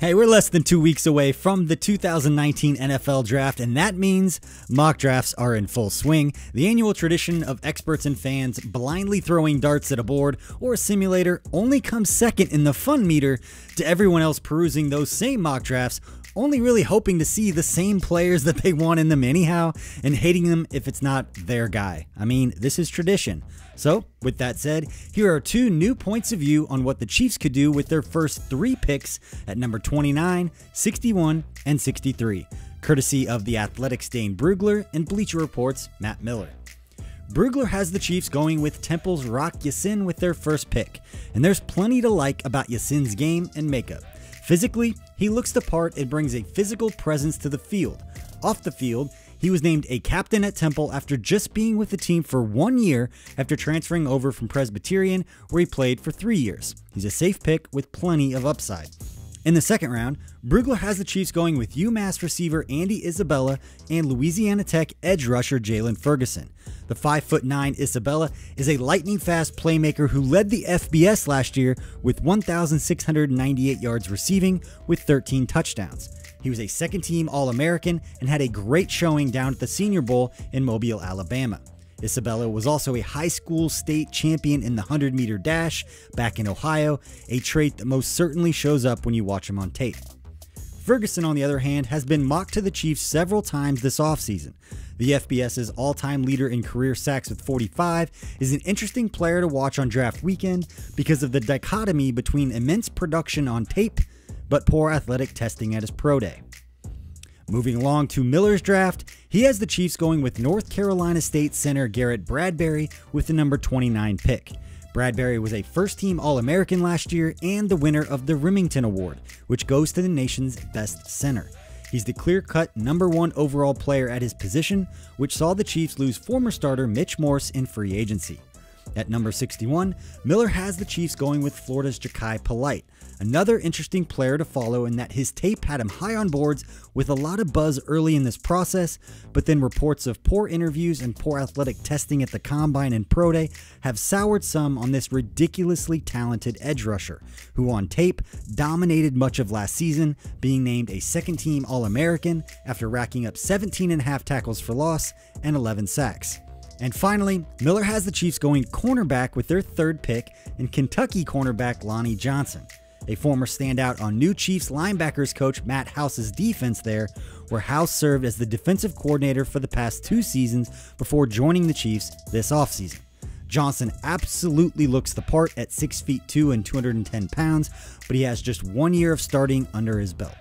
Hey, we're less than 2 weeks away from the 2019 NFL Draft, and that means mock drafts are in full swing. The annual tradition of experts and fans blindly throwing darts at a board or a simulator only comes second in the fun meter to everyone else perusing those same mock drafts, only really hoping to see the same players that they want in them anyhow, and hating them if it's not their guy. I mean, this is tradition. So, with that said, here are two new points of view on what the Chiefs could do with their first 3 picks at number 29, 61, and 63, courtesy of the Athletic's Dane Brugler and Bleacher Report's Matt Miller. Brugler has the Chiefs going with Temple's Rock Ya-Sin with their first pick, and there's plenty to like about Ya-Sin's game and makeup. Physically, he looks the part and brings a physical presence to the field. Off the field, he was named a captain at Temple after just being with the team for 1 year after transferring over from Presbyterian, where he played for 3 years. He's a safe pick with plenty of upside. In the second round, Brugler has the Chiefs going with UMass receiver Andy Isabella and Louisiana Tech edge rusher Jalen Ferguson. The 5'9" Isabella is a lightning-fast playmaker who led the FBS last year with 1,698 yards receiving with 13 touchdowns. He was a second-team All-American and had a great showing down at the Senior Bowl in Mobile, Alabama. Isabella was also a high school state champion in the 100-meter dash back in Ohio, a trait that most certainly shows up when you watch him on tape. Ferguson, on the other hand, has been mocked to the Chiefs several times this offseason. The FBS's all-time leader in career sacks with 45 is an interesting player to watch on draft weekend because of the dichotomy between immense production on tape but poor athletic testing at his pro day. Moving along to Miller's draft, he has the Chiefs going with North Carolina State center Garrett Bradbury with the number 29 pick. Bradbury was a first-team All-American last year and the winner of the Remington Award, which goes to the nation's best center. He's the clear-cut #1 overall player at his position, which saw the Chiefs lose former starter Mitch Morse in free agency. At number 61, Miller has the Chiefs going with Florida's Ja'Kai Polite, another interesting player to follow in that his tape had him high on boards with a lot of buzz early in this process, but then reports of poor interviews and poor athletic testing at the Combine and Pro Day have soured some on this ridiculously talented edge rusher, who on tape dominated much of last season, being named a second-team All-American after racking up 17.5 tackles for loss and 11 sacks. And finally, Miller has the Chiefs going cornerback with their 3rd pick and Kentucky cornerback Lonnie Johnson, a former standout on new Chiefs linebackers coach Matt House's defense there, where House served as the defensive coordinator for the past 2 seasons before joining the Chiefs this offseason. Johnson absolutely looks the part at 6'2" and 210 pounds, but he has just 1 year of starting under his belt.